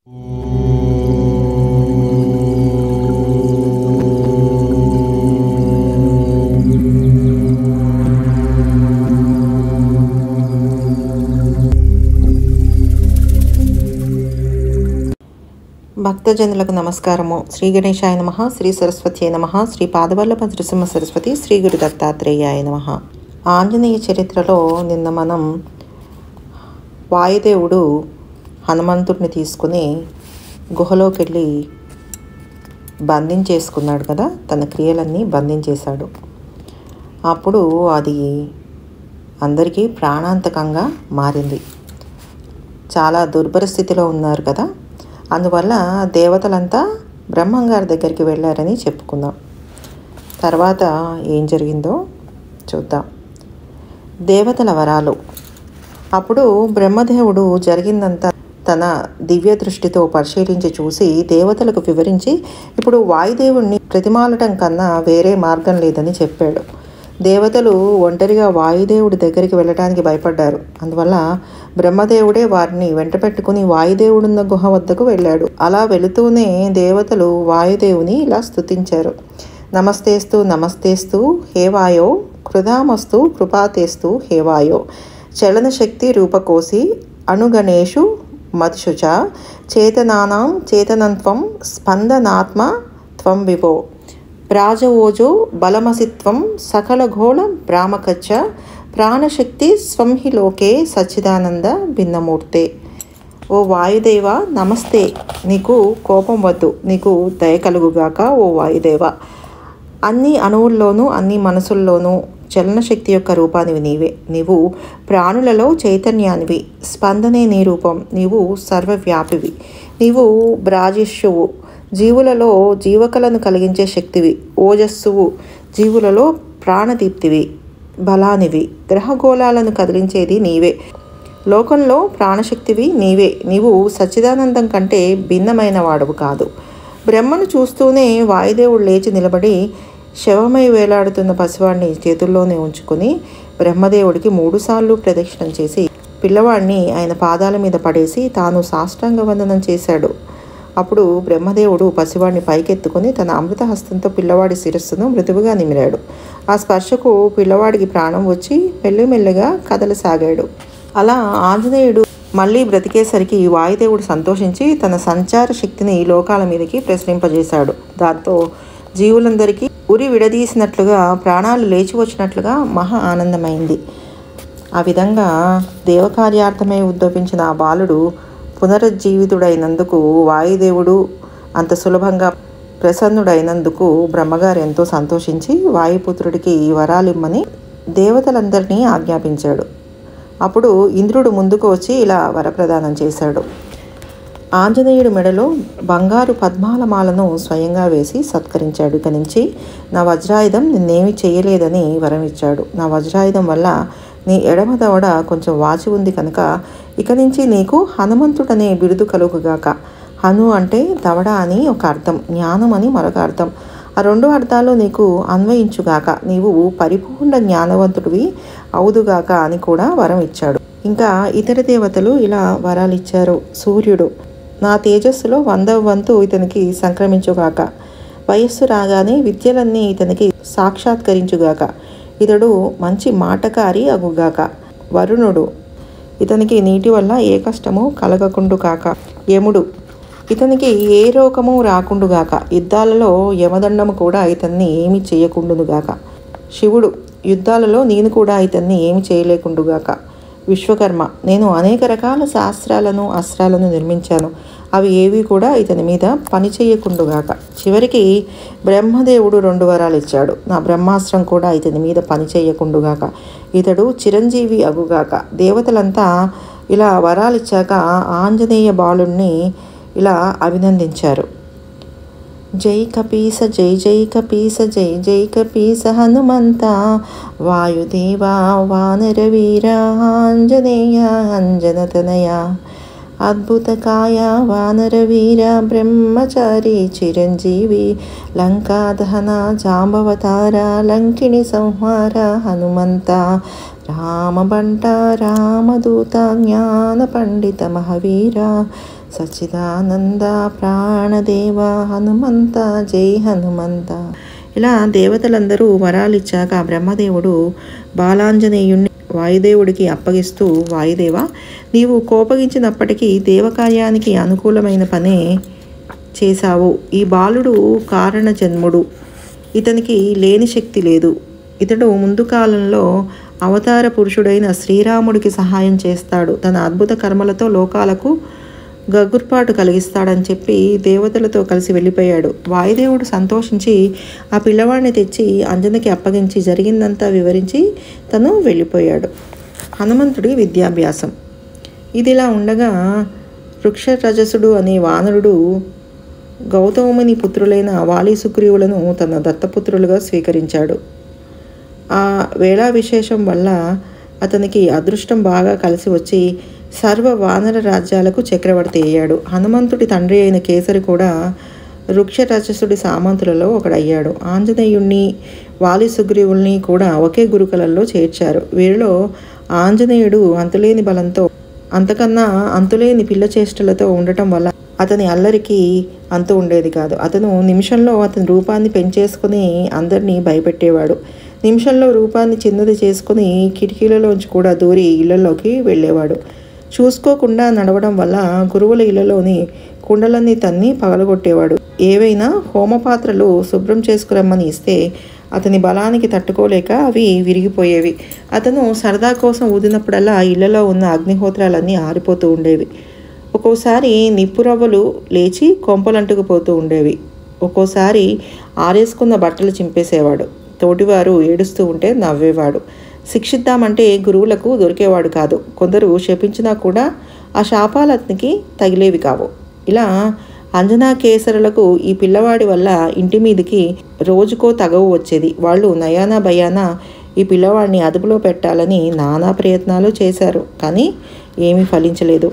భక్తజనులకు నమస్కారము. శ్రీ గణేశాయ నమః, శ్రీ సరస్వత్యై నమః, శ్రీ పాదవల్లభ నృసింహ సరస్వతి, శ్రీ గురు దత్తాత్రేయాయ నమః. ఆంజనేయ చరిత్రలో నిన్న మనం వాయుదేవుడు హనుమంతుడిని తీసుకుని గుహలోకి వెళ్ళి బంధించేసుకున్నాడు కదా, తన క్రియలన్నీ బంధించేశాడు. అప్పుడు అది అందరికీ ప్రాణాంతకంగా మారింది. చాలా దుర్భర స్థితిలో ఉన్నారు కదా, అందువల్ల దేవతలంతా బ్రహ్మంగారి దగ్గరికి వెళ్ళారని చెప్పుకుందాం. తర్వాత ఏం జరిగిందో చూద్దాం. దేవతల వరాలు. అప్పుడు బ్రహ్మదేవుడు జరిగిందంతా తన దివ్య దృష్టితో పరిశీలించి చూసి దేవతలకు వివరించి, ఇప్పుడు వాయుదేవుణ్ణి ప్రతిమాలటం కన్నా వేరే మార్గం లేదని చెప్పాడు. దేవతలు ఒంటరిగా వాయుదేవుడి దగ్గరికి వెళ్ళడానికి భయపడ్డారు. అందువల్ల బ్రహ్మదేవుడే వారిని వెంట పెట్టుకుని వాయుదేవుడున్న గుహ వద్దకు వెళ్ళాడు. అలా వెళుతూనే దేవతలు వాయుదేవుని ఇలా స్తుతించారు. నమస్తేస్తు నమస్తేస్తు హేవాయో, కృధామస్తు కృపాతేస్తు హేవాయో, చలనశక్తి రూపకోసి అణుగణేషు మధుశుచ, చేతనానాం చేతనంత్వం స్పందనాత్మ త్వం విభో, ప్రాజవోజో బలమసిత్వం సకలఘోళ భ్రామకచ్చ, ప్రాణశక్తి స్వంహి లోకే సచ్చిదానంద భిన్నమూర్తే. ఓ వాయుదేవ నమస్తే, నీకు కోపం వద్దు, నీకు దయ కలుగుగాక. ఓ వాయుదేవ, అన్ని అణువుల్లోనూ అన్ని మనసుల్లోనూ చలనశక్తి యొక్క రూపానివి నీవే. నీవు ప్రాణులలో చైతన్యానివి, స్పందనే నీ రూపం. నీవు సర్వవ్యాపివి, నీవు బ్రాజిష్యువు, జీవులలో జీవకలను కలిగించే శక్తివి. ఓజస్సువు, జీవులలో ప్రాణదీప్తివి. బలానివి, గ్రహగోళాలను కదిలించేది నీవే. లోకంలో ప్రాణశక్తివి నీవే. నీవు సచ్చిదానందం కంటే భిన్నమైన వాడవు కాదు. బ్రహ్మను చూస్తూనే వాయుదేవుడు లేచి నిలబడి శవమై వేలాడుతున్న పసివాడిని చేతుల్లోనే ఉంచుకుని బ్రహ్మదేవుడికి 3 సార్లు ప్రదక్షిణం చేసి పిల్లవాడిని ఆయన పాదాల మీద పడేసి తాను సాష్టాంగ వందనం చేశాడు. అప్పుడు బ్రహ్మదేవుడు పసివాడిని పైకెత్తుకుని తన అమృత హస్తంతో పిల్లవాడి శిరస్సును మృదువుగా నిమిరాడు. ఆ స్పర్శకు పిల్లవాడికి ప్రాణం వచ్చి మెల్లిమెల్లిగా కదలసాగాడు. అలా ఆంజనేయుడు మళ్ళీ బ్రతికేసరికి వాయుదేవుడు సంతోషించి తన సంచార శక్తిని ఈ లోకాల మీదకి ప్రసరింపజేశాడు. దాంతో జీవులందరికీ ఉరి విడదీసినట్లుగా, ప్రాణాలు లేచి వచ్చినట్లుగా మహా ఆనందమైంది. ఆ విధంగా దేవకార్యార్థమై ఉద్భవించిన ఆ బాలుడు పునరుజ్జీవితుడైనందుకు, వాయుదేవుడు అంత సులభంగా ప్రసన్నుడైనందుకు బ్రహ్మగారు ఎంతో సంతోషించి వాయుపుత్రుడికి వరాలిమ్మని దేవతలందరినీ ఆజ్ఞాపించాడు. అప్పుడు ఇంద్రుడు ముందుకు వచ్చి ఇలా వరప్రదానం చేశాడు. ఆంజనేయుడి మెడలో బంగారు పద్మాల మాలను స్వయంగా వేసి సత్కరించాడు. ఇక నుంచి నా వజ్రాయుధం నిన్నేమీ చేయలేదని వరం ఇచ్చాడు. నా వజ్రాయుధం వల్ల నీ ఎడమ దవడ కొంచెం వాచి ఉంది కనుక ఇక నుంచి నీకు హనుమంతుడనే బిరుదు కలుగుగాక. హను అంటే దవడ అని ఒక అర్థం, జ్ఞానం అని మరొక అర్థం. ఆ 2 అర్థాలు నీకు అన్వయించుగాక. నీవు పరిపూర్ణ జ్ఞానవంతుడివి అవుదుగాక అని కూడా వరం ఇచ్చాడు. ఇంకా ఇతర దేవతలు ఇలా వరాలు ఇచ్చారు. సూర్యుడు, నా తేజస్సులో 100వ వంతు ఇతనికి సంక్రమించుగాక. వయస్సు రాగానే విద్యలన్నీ ఇతనికి సాక్షాత్కరించుగాక. ఇతడు మంచి మాటకారి అగుగాక. వరుణుడు, ఇతనికి నీటి వల్ల ఏ కష్టము కలగకుండు కాక. యముడు, ఇతనికి ఏ రోగము రాకుండుగాక. యుద్ధాలలో యమదండము కూడా ఇతన్ని ఏమి చేయకుండునుగాక. శివుడు, యుద్ధాలలో నేను కూడా ఇతన్ని ఏమి చేయలేకుండుగాక. విశ్వకర్మ, నేను అనేక రకాల శాస్త్రాలను అస్త్రాలను నిర్మించాను, అవి ఏవి కూడా ఇతని మీద పని చేయకుండుగాక. చివరికి బ్రహ్మదేవుడు 2 వరాలు ఇచ్చాడు. నా బ్రహ్మాస్త్రం కూడా ఇతని మీద పని చేయకుండుగాక. ఇతడు చిరంజీవి అగుగాక. దేవతలంతా ఇలా వరాలిచ్చాక ఆంజనేయ బాలుణ్ణి ఇలా అభినందించారు. జై కపీస జై జై కపీస జై జై కపీస హనుమంత, వాయుదేవా వానరవీర ఆంజనేయ అంజనతనయ, అద్భుతకాయ వానరవీర బ్రహ్మచారి చిరంజీవి, లంకాదహన జాంబవతార లంకిణి సంహార హనుమంత, రామబంట రామదూత జ్ఞాన పండిత మహావీర, సచ్చిదానంద ప్రాణదేవ హనుమంత జై హనుమంత. ఇలా దేవతలందరూ వరాలిచ్చాక బ్రహ్మదేవుడు బాలాంజనేయుణ్ణి వాయుదేవుడికి అప్పగిస్తూ, వాయుదేవ, నీవు కోపగించినప్పటికీ దేవకార్యానికి అనుకూలమైన పనే చేశావు. ఈ బాలుడు కారణ జన్ముడు, ఇతనికి లేని శక్తి లేదు. ఇతడు ముందు కాలంలో అవతార పురుషుడైన శ్రీరాముడికి సహాయం చేస్తాడు. తన అద్భుత కర్మలతో లోకాలకు గగుర్పాటు కలిగిస్తాడని చెప్పి దేవతలతో కలిసి వెళ్ళిపోయాడు. వాయుదేవుడు సంతోషించి ఆ పిల్లవాడిని తెచ్చి అంజనకి అప్పగించి జరిగిందంతా వివరించి తను వెళ్ళిపోయాడు. హనుమంతుడి విద్యాభ్యాసం. ఇదిలా ఉండగా వృక్షరజసుడు అనే వానరుడు గౌతముని పుత్రులైన వాలి సుగ్రీవులను తన దత్తపుత్రులుగా స్వీకరించాడు. ఆ వేళా విశేషం వల్ల అతనికి అదృష్టం బాగా కలిసి వచ్చి సర్వ వానర రాజ్యాలకు చక్రవర్తి అయ్యాడు. హనుమంతుడి తండ్రి అయిన కేసరి కూడా వృక్షరజసుడి సామంతులలో ఒకడయ్యాడు. ఆంజనేయుణ్ణి వాలి సుగ్రీవుల్ని కూడా ఒకే గురుకులంలో చేర్చారు. వీరిలో ఆంజనేయుడు అంతులేని బలంతో, అంతకన్నా అంతులేని పిల్ల చేష్టలతో ఉండటం వల్ల అతని అల్లరికి అంతు ఉండేది కాదు. అతను నిమిషంలో అతని రూపాన్ని పెంచేసుకుని అందరినీ భయపెట్టేవాడు. నిమిషంలో రూపాన్ని చిన్నది చేసుకుని కిటికీలలోంచి కూడా దూరి ఇళ్లలోకి వెళ్ళేవాడు. చూసుకోకుండా నడవడం వల్ల గురువుల ఇళ్లలోని కుండలన్నీ తన్ని పగలగొట్టేవాడు. ఏవైనా హోమపాత్రలు శుభ్రం చేసుకురమ్మని ఇస్తే అతని బలానికి తట్టుకోలేక అవి విరిగిపోయేవి. అతను సరదా కోసం ఊదినప్పుడల్లా ఇళ్లలో ఉన్న అగ్నిహోత్రాలన్నీ ఆరిపోతూ ఉండేవి. ఒక్కోసారి నిప్పురవ్వలు లేచి కొంపలంటుకుపోతూ ఉండేవి. ఒక్కోసారి ఆరేసుకున్న బట్టలు చింపేసేవాడు. తోటివారు ఏడుస్తూ ఉంటే నవ్వేవాడు. శిక్షిద్దామంటే గురువులకు దొరికేవాడు కాదు. కొందరు శపించినా కూడా ఆ శాపాలు అతనికి తగిలేవి కావు. ఇలా అంజనా కేసరులకు ఈ పిల్లవాడి వల్ల ఇంటి మీదకి రోజుకో తగవు వచ్చేది. వాళ్ళు నయానా భయానా ఈ పిల్లవాడిని అదుపులో పెట్టాలని నానా ప్రయత్నాలు చేశారు. కానీ ఏమీ ఫలించలేదు.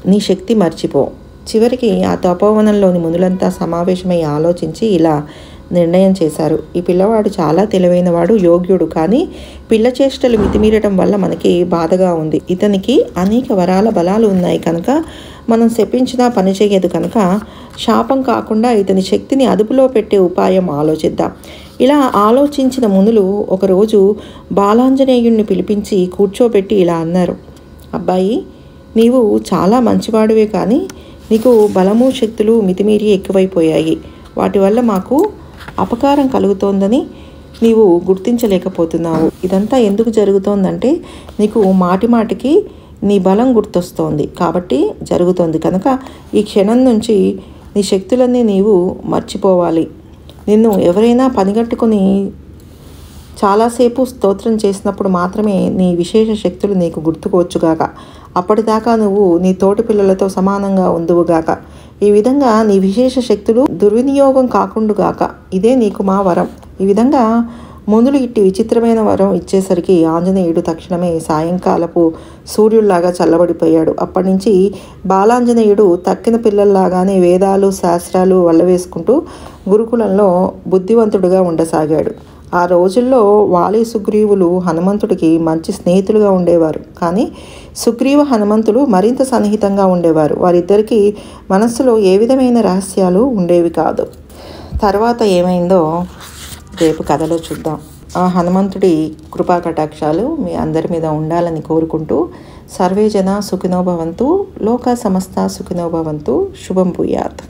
నీ శక్తి మర్చిపో. చివరికి ఆ తపోవనంలోని మునులంతా సమావేశమై ఆలోచించి ఇలా నిర్ణయం చేశారు. ఈ పిల్లవాడు చాలా తెలివైనవాడు, యోగ్యుడు. కానీ పిల్ల చేష్టలు మితిమీరటం వల్ల మనకి బాధగా ఉంది. ఇతనికి అనేక వరాల బలాలు ఉన్నాయి కనుక మనం శపించినా పని చేయదు కనుక శాపం కాకుండా ఇతని శక్తిని అదుపులో పెట్టే ఉపాయం ఆలోచిద్దాం. ఇలా ఆలోచించిన మునులు ఒకరోజు బాలాంజనేయుణ్ణి పిలిపించి కూర్చోబెట్టి ఇలా అన్నారు. అబ్బాయి, నీవు చాలా మంచివాడివే, కానీ నీకు బలము శక్తులు మితిమీరి ఎక్కువైపోయాయి. వాటి వల్ల మాకు అపకారం కలుగుతోందని నీవు గుర్తించలేకపోతున్నావు. ఇదంతా ఎందుకు జరుగుతోందంటే నీకు మాటి మాటికి నీ బలం గుర్తొస్తోంది కాబట్టి జరుగుతోంది. కనుక ఈ క్షణం నుంచి నీ శక్తులన్నీ నీవు మర్చిపోవాలి. నిన్ను ఎవరైనా పనిగట్టుకొని చాలాసేపు స్తోత్రం చేసినప్పుడు మాత్రమే నీ విశేష శక్తులు నీకు గుర్తుకోవచ్చుగాక. అప్పటిదాకా నువ్వు నీ తోటి పిల్లలతో సమానంగా ఉందువుగాక. ఈ విధంగా నీ విశేష శక్తులు దుర్వినియోగం కాకుండుగాక. ఇదే నీకు మా వరం. ఈ విధంగా మునులు ఇట్టి విచిత్రమైన వరం ఇచ్చేసరికి ఆంజనేయుడు తక్షణమే సాయంకాలపు సూర్యుల్లాగా చల్లబడిపోయాడు. అప్పటి నుంచి బాలాంజనేయుడు తక్కిన పిల్లల్లాగానే వేదాలు శాస్త్రాలు వల్లవేసుకుంటూ గురుకులంలో బుద్ధివంతుడుగా ఉండసాగాడు. ఆ రోజుల్లో వాలి సుగ్రీవులు హనుమంతుడికి మంచి స్నేహితులుగా ఉండేవారు. కానీ సుగ్రీవ హనుమంతులు మరింత సన్నిహితంగా ఉండేవారు. వారిద్దరికీ మనస్సులో ఏ విధమైన రహస్యాలు ఉండేవి కాదు. తర్వాత ఏమైందో రేపు కథలో చూద్దాం. ఆ హనుమంతుడి కృపా కటాక్షాలు మీ అందరి మీద ఉండాలని కోరుకుంటూ సర్వే జన సుఖినో భవంతు, లోకా సమస్త సుఖినో భవంతు. శుభం భూయాత్.